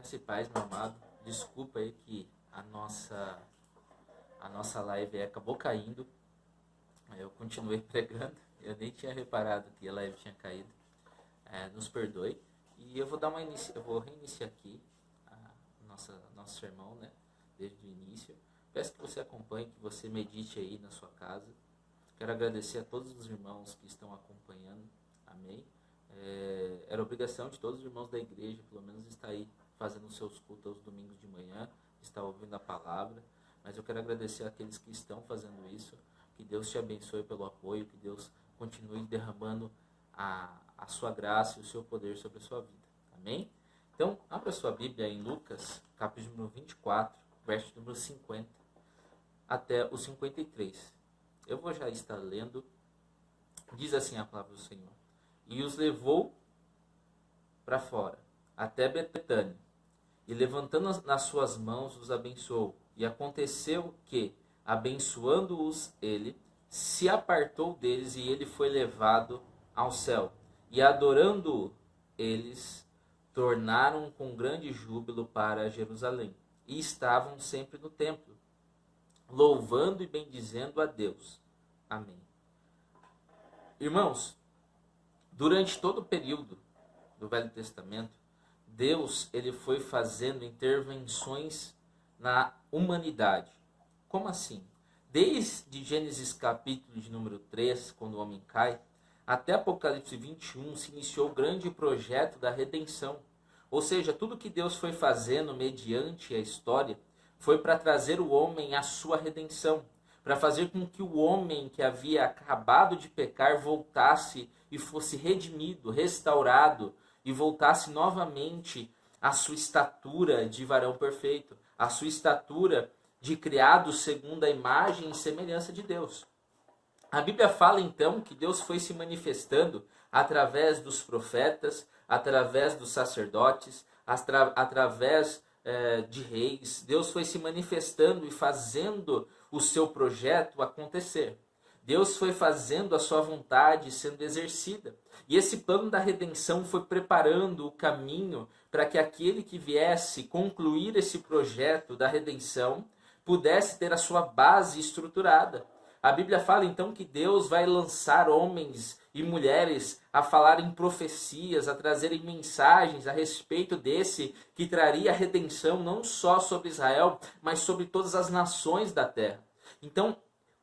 Graça e paz, meu amado. Desculpa aí que a nossa live acabou caindo. Eu continuei pregando. Eu nem tinha reparado que a live tinha caído. Nos perdoe. E eu vou eu vou reiniciar aqui nosso sermão, né? Desde o início. Peço que você acompanhe, que você medite aí na sua casa. Quero agradecer a todos os irmãos que estão acompanhando. Amém. Era obrigação de todos os irmãos da igreja, pelo menos, estar aí fazendo os seus cultos aos domingos de manhã, estar ouvindo a palavra. Mas eu quero agradecer àqueles que estão fazendo isso. Que Deus te abençoe pelo apoio, que Deus continue derramando a sua graça e o seu poder sobre a sua vida. Amém? Então, abra sua Bíblia em Lucas, capítulo número 24, verso número 50, até o 53. Eu vou já estar lendo. Diz assim a palavra do Senhor. E os levou para fora, até Betânia, e levantando nas suas mãos os abençoou. E aconteceu que, abençoando-os ele, se apartou deles e ele foi levado ao céu. E adorando-o, eles tornaram com grande júbilo para Jerusalém. E estavam sempre no templo, louvando e bendizendo a Deus. Amém. Irmãos, durante todo o período do Velho Testamento, Deus ele foi fazendo intervenções na humanidade. Como assim? Desde Gênesis capítulo de número 3, quando o homem cai, até Apocalipse 21, se iniciou o grande projeto da redenção. Ou seja, tudo que Deus foi fazendo mediante a história foi para trazer o homem à sua redenção, para fazer com que o homem que havia acabado de pecar voltasse e fosse redimido, restaurado, e voltasse novamente à sua estatura de varão perfeito, à sua estatura de criado segundo a imagem e semelhança de Deus. A Bíblia fala então que Deus foi se manifestando através dos profetas, através dos sacerdotes, através de reis. Deus foi se manifestando e fazendo o seu projeto acontecer. Deus foi fazendo a sua vontade sendo exercida. E esse plano da redenção foi preparando o caminho para que aquele que viesse concluir esse projeto da redenção pudesse ter a sua base estruturada. A Bíblia fala então que Deus vai lançar homens e mulheres a falarem profecias, a trazerem mensagens a respeito desse que traria a redenção não só sobre Israel, mas sobre todas as nações da terra. Então,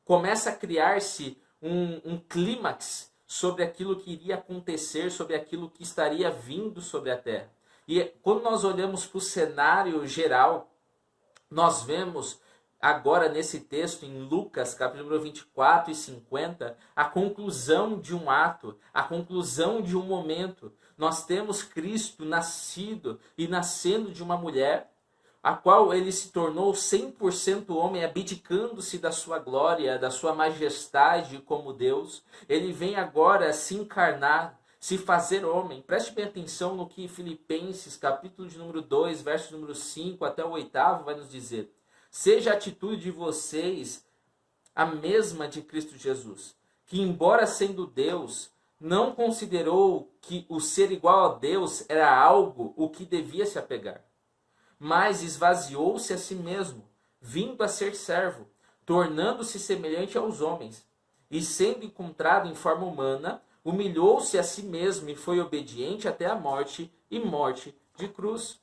começa a criar-se um clímax sobre aquilo que iria acontecer, sobre aquilo que estaria vindo sobre a terra. E quando nós olhamos para o cenário geral, nós vemos agora nesse texto, em Lucas, capítulo 24 e 50, a conclusão de um ato, a conclusão de um momento. Nós temos Cristo nascido e nascendo de uma mulher, a qual ele se tornou 100% homem, abdicando-se da sua glória, da sua majestade como Deus. Ele vem agora se encarnar, se fazer homem. Preste bem atenção no que Filipenses, capítulo de número 2, verso número 5 até o 8º, vai nos dizer. Seja a atitude de vocês a mesma de Cristo Jesus, que embora sendo Deus, não considerou que o ser igual a Deus era algo o que devia se apegar. Mas esvaziou-se a si mesmo, vindo a ser servo, tornando-se semelhante aos homens. E sendo encontrado em forma humana, humilhou-se a si mesmo e foi obediente até a morte e morte de cruz.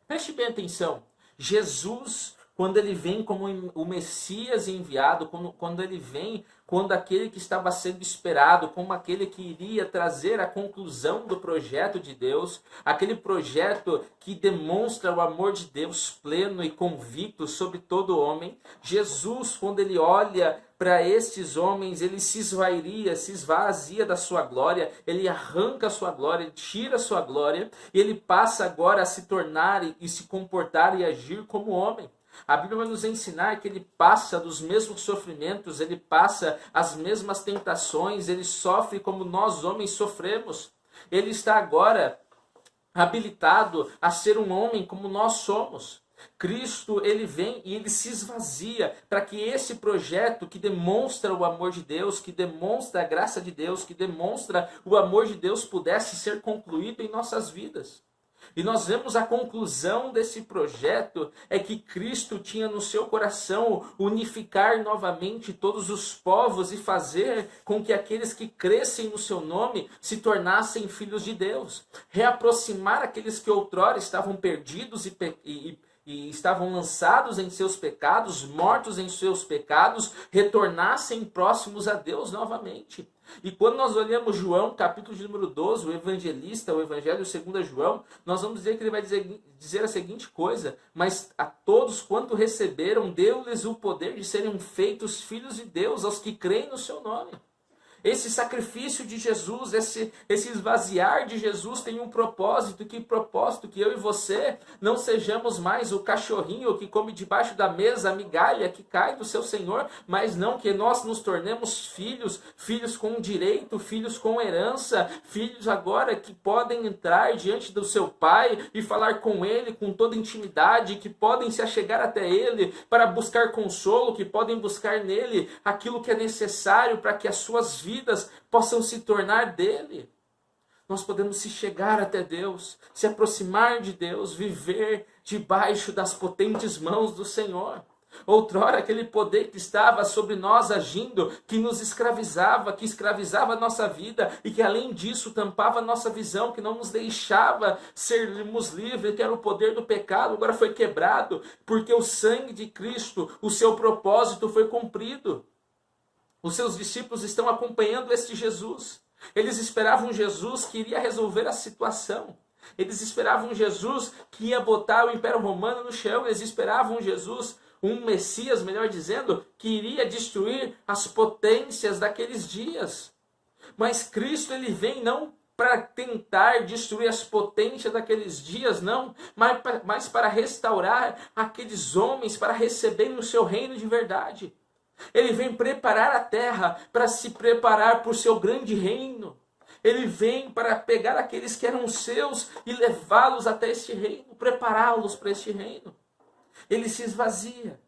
Preste bem atenção. Jesus, quando ele vem como o Messias enviado, quando ele vem, quando aquele que estava sendo esperado, como aquele que iria trazer a conclusão do projeto de Deus, aquele projeto que demonstra o amor de Deus pleno e convicto sobre todo homem, Jesus, quando ele olha para estes homens, ele se esvazia da sua glória, ele arranca a sua glória, ele tira a sua glória, e ele passa agora a se tornar e se comportar e agir como homem. A Bíblia vai nos ensinar que ele passa dos mesmos sofrimentos, ele passa as mesmas tentações, ele sofre como nós homens sofremos. Ele está agora habilitado a ser um homem como nós somos. Cristo, ele vem e ele se esvazia para que esse projeto que demonstra o amor de Deus, que demonstra a graça de Deus, que demonstra o amor de Deus pudesse ser concluído em nossas vidas. E nós vemos a conclusão desse projeto é que Cristo tinha no seu coração unificar novamente todos os povos e fazer com que aqueles que crescem no seu nome se tornassem filhos de Deus. Reaproximar aqueles que outrora estavam perdidos e estavam lançados em seus pecados, mortos em seus pecados, retornassem próximos a Deus novamente. E quando nós olhamos João, capítulo de número 12, o evangelista, o evangelho segundo João, nós vamos dizer que ele vai dizer a seguinte coisa: mas a todos quanto receberam, deu-lhes o poder de serem feitos filhos de Deus, aos que creem no seu nome. Esse sacrifício de Jesus, esse esvaziar de Jesus tem um propósito. Que propósito? Que eu e você não sejamos mais o cachorrinho que come debaixo da mesa a migalha que cai do seu Senhor, mas não, que nós nos tornemos filhos, filhos com direito, filhos com herança, filhos agora que podem entrar diante do seu Pai e falar com Ele com toda intimidade, que podem se achegar até Ele para buscar consolo, que podem buscar nele aquilo que é necessário para que as suas vidas possam se tornar dele. Nós podemos se chegar até Deus, se aproximar de Deus, viver debaixo das potentes mãos do Senhor. Outrora, aquele poder que estava sobre nós agindo, que nos escravizava, que escravizava a nossa vida e que além disso tampava a nossa visão, que não nos deixava sermos livres, que era o poder do pecado, agora foi quebrado, porque o sangue de Cristo, o seu propósito foi cumprido. Os seus discípulos estão acompanhando este Jesus. Eles esperavam um Jesus que iria resolver a situação. Eles esperavam um Jesus que ia botar o Império Romano no chão. Eles esperavam um Jesus, um Messias, melhor dizendo, que iria destruir as potências daqueles dias. Mas Cristo, ele vem não para tentar destruir as potências daqueles dias, não, mas para restaurar aqueles homens, para receberem o seu reino de verdade. Ele vem preparar a terra para se preparar para o seu grande reino. Ele vem para pegar aqueles que eram seus e levá-los até este reino, prepará-los para este reino. Ele se esvazia,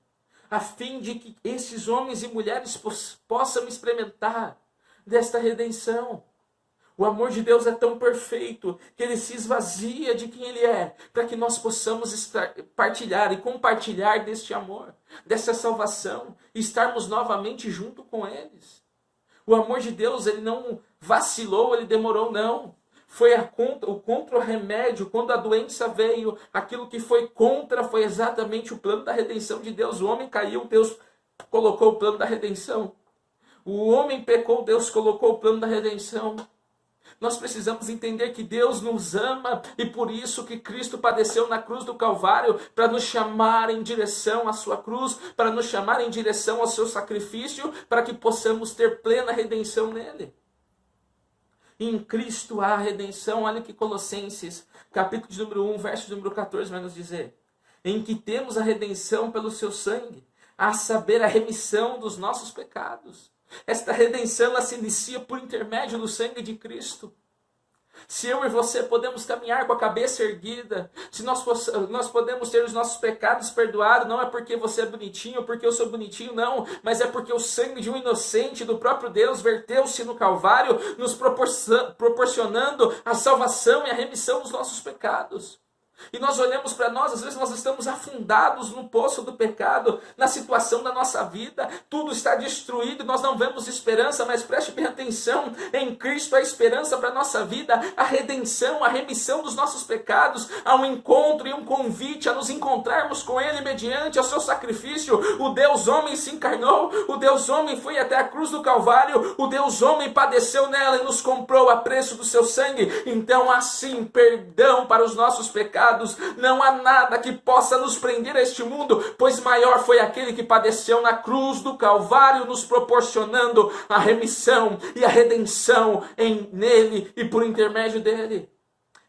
a fim de que esses homens e mulheres possam experimentar desta redenção. O amor de Deus é tão perfeito que ele se esvazia de quem ele é, para que nós possamos partilhar e compartilhar deste amor, dessa salvação, e estarmos novamente junto com eles. O amor de Deus, ele não vacilou, ele demorou, não. Foi o contra-remédio, quando a doença veio, aquilo que foi contra foi exatamente o plano da redenção de Deus. O homem caiu, Deus colocou o plano da redenção. O homem pecou, Deus colocou o plano da redenção. Nós precisamos entender que Deus nos ama e por isso que Cristo padeceu na cruz do Calvário, para nos chamar em direção à sua cruz, para nos chamar em direção ao seu sacrifício, para que possamos ter plena redenção nele. Em Cristo há redenção. Olha que Colossenses, capítulo de número 1, verso número 14 vai nos dizer: em que temos a redenção pelo seu sangue, a saber, a remissão dos nossos pecados. Esta redenção, ela se inicia por intermédio do sangue de Cristo. Se eu e você podemos caminhar com a cabeça erguida, se nós podemos ter os nossos pecados perdoados, não é porque você é bonitinho, porque eu sou bonitinho, não, mas é porque o sangue de um inocente, do próprio Deus, verteu-se no Calvário, nos proporcionando a salvação e a remissão dos nossos pecados. E nós olhamos para nós, às vezes nós estamos afundados no poço do pecado, na situação da nossa vida, tudo está destruído, nós não vemos esperança, mas preste bem atenção, em Cristo há esperança para a nossa vida, a redenção, a remissão dos nossos pecados, há um encontro e um convite a nos encontrarmos com Ele mediante o seu sacrifício. O Deus homem se encarnou, o Deus homem foi até a cruz do Calvário, o Deus homem padeceu nela e nos comprou a preço do seu sangue. Então há sim perdão para os nossos pecados. Não há nada que possa nos prender a este mundo, pois maior foi aquele que padeceu na cruz do Calvário, nos proporcionando a remissão e a redenção nele e por intermédio dele.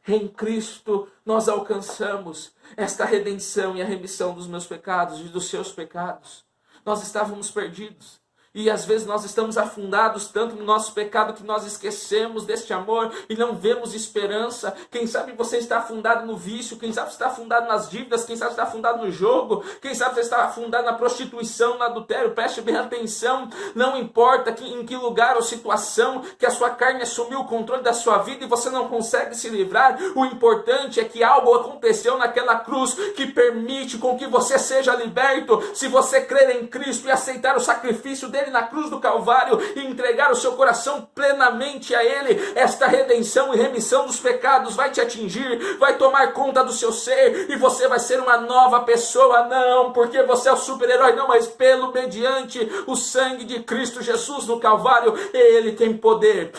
Em Cristo nós alcançamos esta redenção e a remissão dos meus pecados e dos seus pecados. Nós estávamos perdidos. E às vezes nós estamos afundados tanto no nosso pecado que nós esquecemos deste amor e não vemos esperança. Quem sabe você está afundado no vício, quem sabe você está afundado nas dívidas, quem sabe você está afundado no jogo, quem sabe você está afundado na prostituição, no adultério. Preste bem atenção, não importa em que lugar ou situação que a sua carne assumiu o controle da sua vida e você não consegue se livrar. O importante é que algo aconteceu naquela cruz que permite com que você seja liberto. Se você crer em Cristo e aceitar o sacrifício dele na cruz do Calvário e entregar o seu coração plenamente a ele, esta redenção e remissão dos pecados vai te atingir, vai tomar conta do seu ser e você vai ser uma nova pessoa. Não porque você é o super-herói, não, mas mediante o sangue de Cristo Jesus no Calvário. Ele tem poder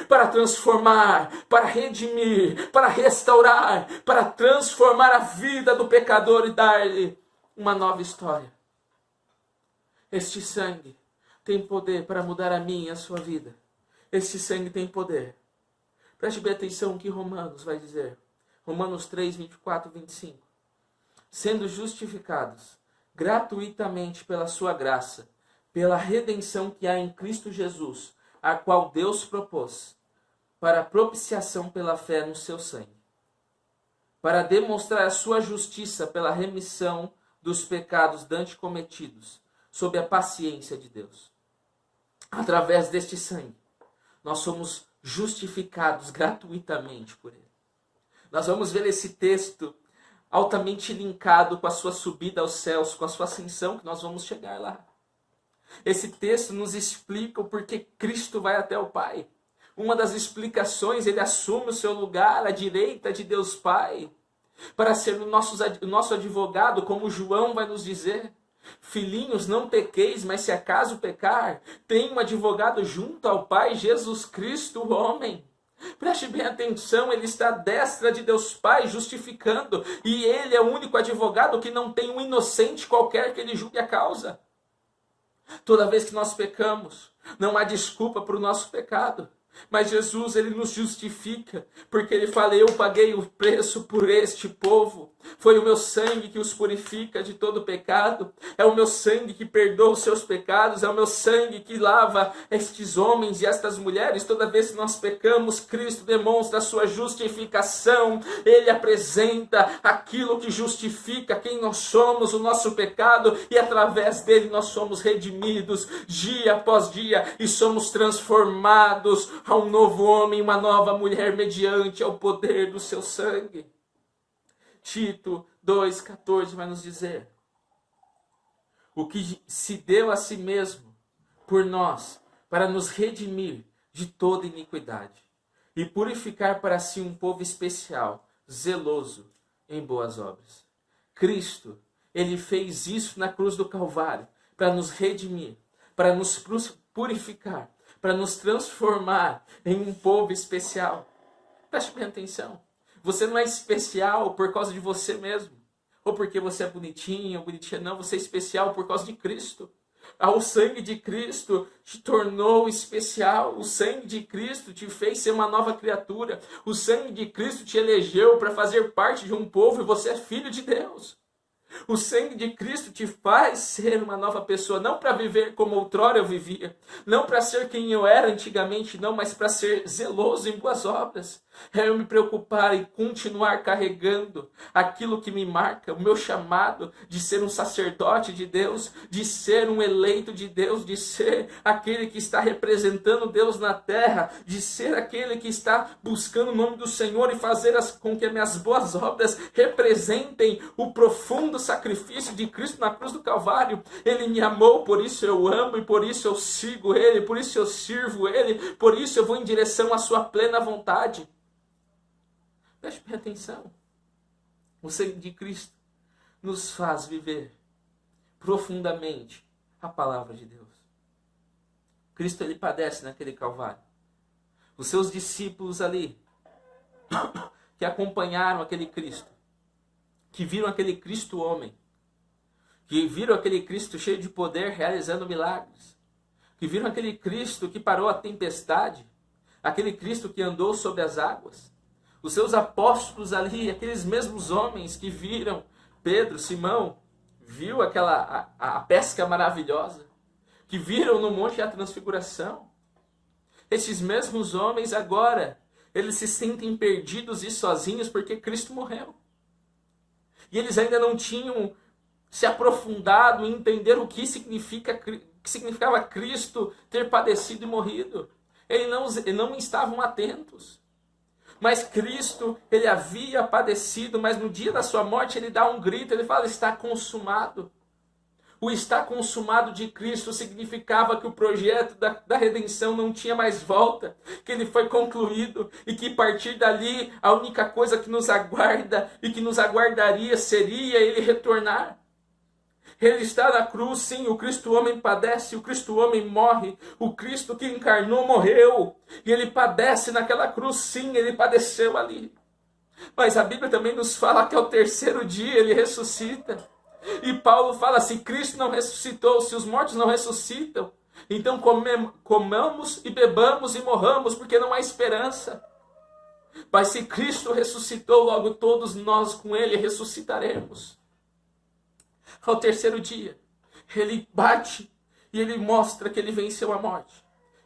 para transformar, para redimir, para restaurar, para transformar a vida do pecador e dar-lhe uma nova história. Este sangue tem poder para mudar a minha e a sua vida. Este sangue tem poder. Preste bem atenção o que Romanos vai dizer. Romanos 3, 24 e 25. Sendo justificados gratuitamente pela sua graça, pela redenção que há em Cristo Jesus, a qual Deus propôs, para a propiciação pela fé no seu sangue, para demonstrar a sua justiça pela remissão dos pecados dantes cometidos, sob a paciência de Deus. Através deste sangue, nós somos justificados gratuitamente por Ele. Nós vamos ver esse texto altamente linkado com a sua subida aos céus, com a sua ascensão, que nós vamos chegar lá. Esse texto nos explica o porquê Cristo vai até o Pai. Uma das explicações, ele assume o seu lugar à direita de Deus Pai, para ser o nosso advogado, como João vai nos dizer. Filhinhos, não pequeis, mas se acaso pecar, tem um advogado junto ao Pai, Jesus Cristo, o homem. Preste bem atenção, ele está à destra de Deus Pai, justificando, e ele é o único advogado que não tem um inocente qualquer que ele julgue a causa. Toda vez que nós pecamos, não há desculpa para o nosso pecado. Mas Jesus, ele nos justifica, porque ele fala, eu paguei o preço por este povo. Foi o meu sangue que os purifica de todo pecado. É o meu sangue que perdoa os seus pecados. É o meu sangue que lava estes homens e estas mulheres. Toda vez que nós pecamos, Cristo demonstra a sua justificação. Ele apresenta aquilo que justifica quem nós somos, o nosso pecado. E através dele nós somos redimidos dia após dia. E somos transformados a um novo homem, uma nova mulher, mediante ao poder do seu sangue. Tito 2,14 vai nos dizer: o que se deu a si mesmo por nós, para nos redimir de toda iniquidade, e purificar para si um povo especial, zeloso em boas obras. Cristo, ele fez isso na cruz do Calvário, para nos redimir, para nos purificar, para nos transformar em um povo especial. Preste bem atenção. Você não é especial por causa de você mesmo, ou porque você é bonitinho ou bonitinha, não. Você é especial por causa de Cristo. O sangue de Cristo te tornou especial. O sangue de Cristo te fez ser uma nova criatura. O sangue de Cristo te elegeu para fazer parte de um povo e você é filho de Deus. O sangue de Cristo te faz ser uma nova pessoa, não para viver como outrora eu vivia, não para ser quem eu era antigamente, não, mas para ser zeloso em boas obras. É eu me preocupar e continuar carregando aquilo que me marca, o meu chamado de ser um sacerdote de Deus, de ser um eleito de Deus, de ser aquele que está representando Deus na terra, de ser aquele que está buscando o nome do Senhor e fazer com que as minhas boas obras representem o profundo sacrifício de Cristo na cruz do Calvário. Ele me amou, por isso eu amo e por isso eu sigo Ele, por isso eu sirvo Ele, por isso eu vou em direção à sua plena vontade. Preste bem atenção. O sangue de Cristo nos faz viver profundamente a palavra de Deus. Cristo, ele padece naquele Calvário. Os seus discípulos ali, que acompanharam aquele Cristo, que viram aquele Cristo homem, que viram aquele Cristo cheio de poder realizando milagres, que viram aquele Cristo que parou a tempestade, aquele Cristo que andou sobre as águas, os seus apóstolos ali, aqueles mesmos homens que viram Pedro, Simão, viu a pesca maravilhosa, que viram no Monte da Transfiguração. Esses mesmos homens agora, eles se sentem perdidos e sozinhos porque Cristo morreu. E eles ainda não tinham se aprofundado em entender o que significava Cristo ter padecido e morrido. Eles não estavam atentos. Mas Cristo, ele havia padecido, mas no dia da sua morte ele dá um grito, ele fala, está consumado. O está consumado de Cristo significava que o projeto da redenção não tinha mais volta, que ele foi concluído e que a partir dali a única coisa que nos aguarda e que nos aguardaria seria ele retornar. Ele está na cruz, sim, o Cristo homem padece, o Cristo homem morre, o Cristo que encarnou morreu, e ele padece naquela cruz, sim, ele padeceu ali. Mas a Bíblia também nos fala que ao terceiro dia ele ressuscita. E Paulo fala, se Cristo não ressuscitou, se os mortos não ressuscitam, então comamos e bebamos e morramos, porque não há esperança. Mas se Cristo ressuscitou, logo todos nós com ele ressuscitaremos. Ao terceiro dia, ele bate e ele mostra que ele venceu a morte,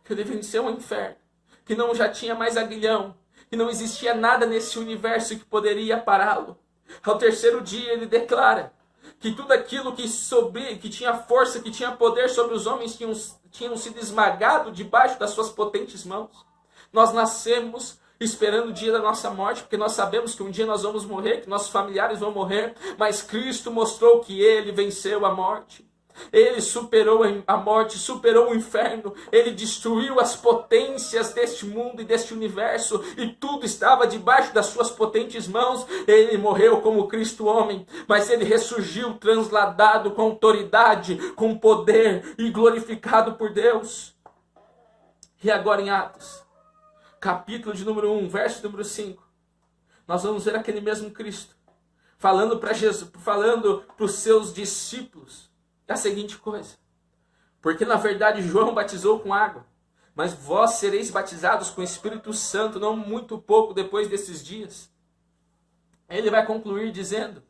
que ele venceu o inferno, que não já tinha mais aguilhão, que não existia nada nesse universo que poderia pará-lo. Ao terceiro dia ele declara que tudo aquilo que tinha força, que tinha poder sobre os homens, tinham sido esmagado debaixo das suas potentes mãos. Nós nascemos esperando o dia da nossa morte, porque nós sabemos que um dia nós vamos morrer, que nossos familiares vão morrer, mas Cristo mostrou que ele venceu a morte. Ele superou a morte, superou o inferno, ele destruiu as potências deste mundo e deste universo, e tudo estava debaixo das suas potentes mãos. Ele morreu como Cristo homem, mas ele ressurgiu transladado com autoridade, com poder e glorificado por Deus. E agora em Atos, capítulo de número 1, verso número 5, nós vamos ver aquele mesmo Cristo falando para Jesus, falando para os seus discípulos a seguinte coisa: porque na verdade João batizou com água, mas vós sereis batizados com o Espírito Santo não muito pouco depois desses dias. Ele vai concluir dizendo: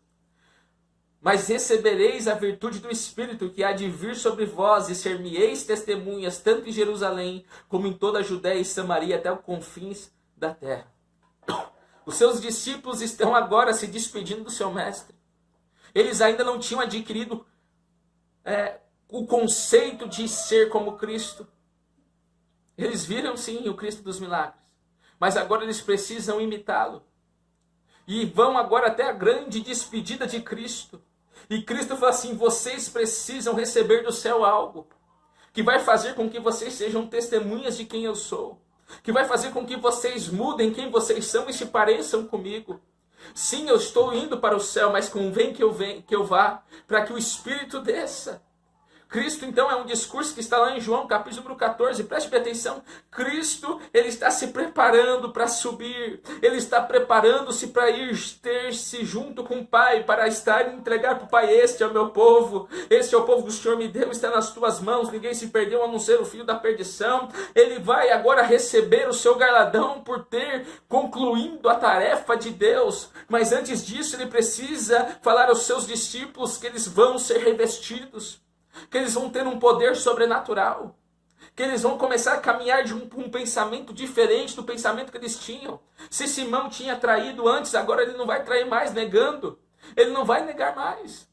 mas recebereis a virtude do Espírito que há de vir sobre vós, e ser-me-eis testemunhas tanto em Jerusalém como em toda a Judéia e Samaria até os confins da terra. Os seus discípulos estão agora se despedindo do seu mestre. Eles ainda não tinham adquirido o conceito de ser como Cristo. Eles viram sim o Cristo dos milagres, mas agora eles precisam imitá-lo. E vão agora até a grande despedida de Cristo. E Cristo fala assim: vocês precisam receber do céu algo que vai fazer com que vocês sejam testemunhas de quem eu sou, que vai fazer com que vocês mudem quem vocês são e se pareçam comigo. Sim, eu estou indo para o céu, mas convém que eu vá, para que o Espírito desça. Cristo, então, é um discurso que está lá em João, capítulo número 14. Preste atenção. Cristo, ele está se preparando para subir. Ele está preparando-se para ir ter-se junto com o Pai, para estar e entregar para o Pai: este é o meu povo. Este é o povo que o Senhor me deu, está nas tuas mãos. Ninguém se perdeu a não ser o filho da perdição. Ele vai agora receber o seu galardão por ter concluído a tarefa de Deus. Mas antes disso, ele precisa falar aos seus discípulos que eles vão ser revestidos, que eles vão ter um poder sobrenatural, que eles vão começar a caminhar de um pensamento diferente do pensamento que eles tinham. Se Simão tinha traído antes, agora ele não vai trair mais negando, ele não vai negar mais.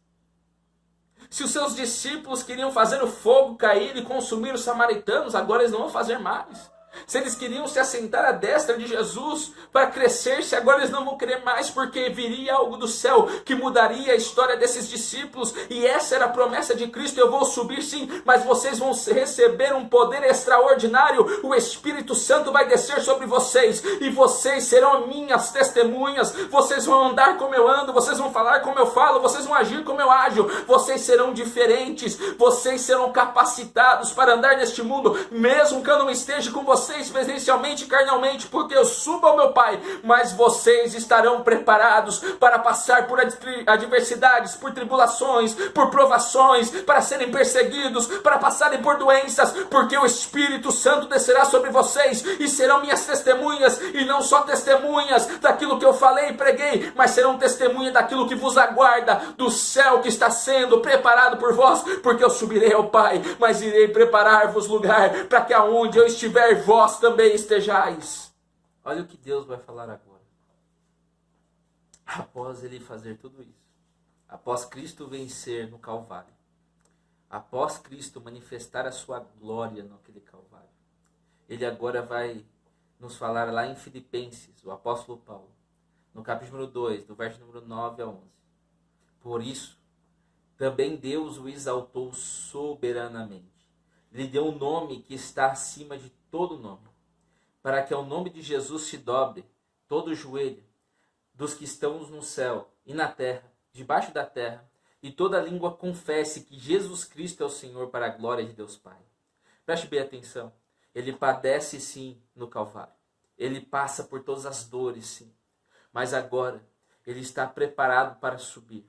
Se os seus discípulos queriam fazer o fogo cair e consumir os samaritanos, agora eles não vão fazer mais. Se eles queriam se assentar à destra de Jesus para crescer-se, agora eles não vão querer mais, porque viria algo do céu que mudaria a história desses discípulos. E essa era a promessa de Cristo: eu vou subir sim, mas vocês vão receber um poder extraordinário. O Espírito Santo vai descer sobre vocês, e vocês serão minhas testemunhas. Vocês vão andar como eu ando, vocês vão falar como eu falo, vocês vão agir como eu ajo. Vocês serão diferentes, vocês serão capacitados para andar neste mundo, mesmo que eu não esteja com vocês. vocês presencialmente e carnalmente, porque eu subo ao meu Pai, mas vocês estarão preparados para passar por adversidades, por tribulações, por provações, para serem perseguidos, para passarem por doenças, porque o Espírito Santo descerá sobre vocês e serão minhas testemunhas, e não só testemunhas daquilo que eu falei e preguei, mas serão testemunhas daquilo que vos aguarda, do céu que está sendo preparado por vós, porque eu subirei ao Pai, mas irei preparar-vos lugar, para que aonde eu estiver, vós também estejais. Olha o que Deus vai falar agora. Após ele fazer tudo isso, após Cristo vencer no Calvário, após Cristo manifestar a sua glória naquele Calvário, ele agora vai nos falar lá em Filipenses, o apóstolo Paulo, no capítulo 2, do verso número 9 a 11. Por isso, também Deus o exaltou soberanamente. Lhe deu um nome que está acima de todo nome, para que ao nome de Jesus se dobre todo o joelho dos que estão no céu e na terra, debaixo da terra, e toda língua confesse que Jesus Cristo é o Senhor, para a glória de Deus Pai. Preste bem atenção. Ele padece sim no Calvário. Ele passa por todas as dores sim. Mas agora ele está preparado para subir.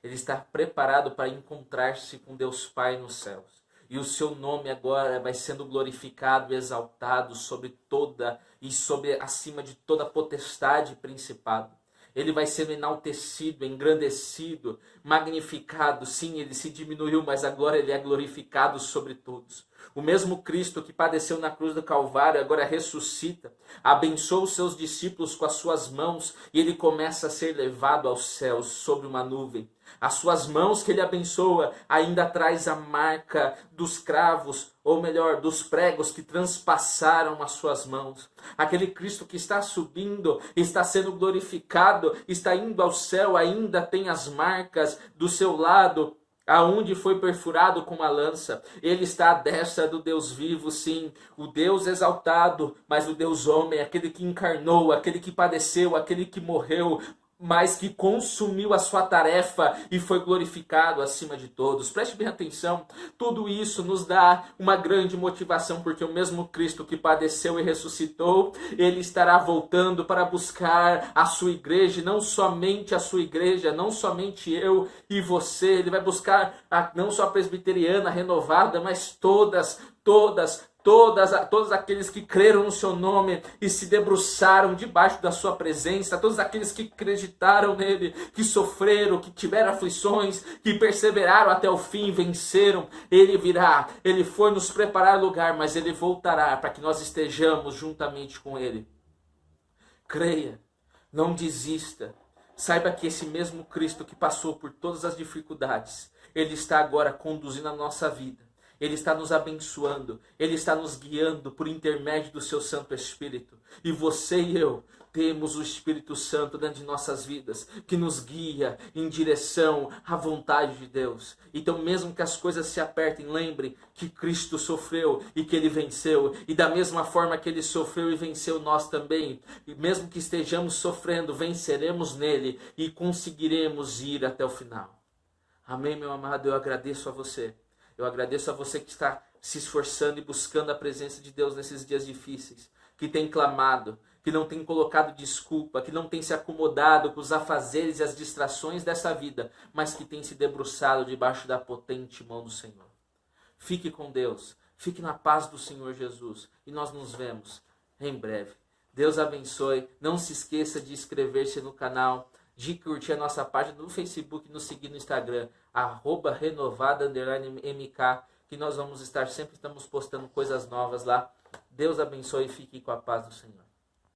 Ele está preparado para encontrar-se com Deus Pai nos céus. E o seu nome agora vai sendo glorificado e exaltado sobre toda e sobre acima de toda potestade e principado. Ele vai sendo enaltecido, engrandecido, magnificado. Sim, ele se diminuiu, mas agora ele é glorificado sobre todos. O mesmo Cristo que padeceu na cruz do Calvário agora ressuscita, abençoa os seus discípulos com as suas mãos e ele começa a ser levado aos céus sobre uma nuvem. As suas mãos que ele abençoa ainda traz a marca dos cravos, ou melhor, dos pregos que transpassaram as suas mãos. Aquele Cristo que está subindo, está sendo glorificado, está indo ao céu, ainda tem as marcas do seu lado, aonde foi perfurado com uma lança. Ele está à destra do Deus vivo, sim, o Deus exaltado, mas o Deus homem, aquele que encarnou, aquele que padeceu, aquele que morreu, mas que consumiu a sua tarefa e foi glorificado acima de todos. Preste bem atenção, tudo isso nos dá uma grande motivação, porque o mesmo Cristo que padeceu e ressuscitou, ele estará voltando para buscar a sua igreja, não somente a sua igreja, não somente eu e você, ele vai buscar não só a presbiteriana renovada, mas todos aqueles que creram no seu nome e se debruçaram debaixo da sua presença, todos aqueles que acreditaram nele, que sofreram, que tiveram aflições, que perseveraram até o fim, venceram. Ele virá, ele foi nos preparar lugar, mas ele voltará para que nós estejamos juntamente com ele. Creia, não desista. Saiba que esse mesmo Cristo que passou por todas as dificuldades, ele está agora conduzindo a nossa vida. Ele está nos abençoando, ele está nos guiando por intermédio do seu Santo Espírito. E você e eu temos o Espírito Santo dentro de nossas vidas, que nos guia em direção à vontade de Deus. Então, mesmo que as coisas se apertem, lembre que Cristo sofreu e que ele venceu. E da mesma forma que ele sofreu e venceu, nós também, e mesmo que estejamos sofrendo, venceremos nele e conseguiremos ir até o final. Amém, meu amado? Eu agradeço a você. Eu agradeço a você que está se esforçando e buscando a presença de Deus nesses dias difíceis, que tem clamado, que não tem colocado desculpa, que não tem se acomodado com os afazeres e as distrações dessa vida, mas que tem se debruçado debaixo da potente mão do Senhor. Fique com Deus, fique na paz do Senhor Jesus e nós nos vemos em breve. Deus abençoe, não se esqueça de inscrever-se no canal, de curtir a nossa página no Facebook e nos seguir no Instagram, @renovada_mk, que nós vamos estar sempre, estamos postando coisas novas lá. Deus abençoe e fique com a paz do Senhor.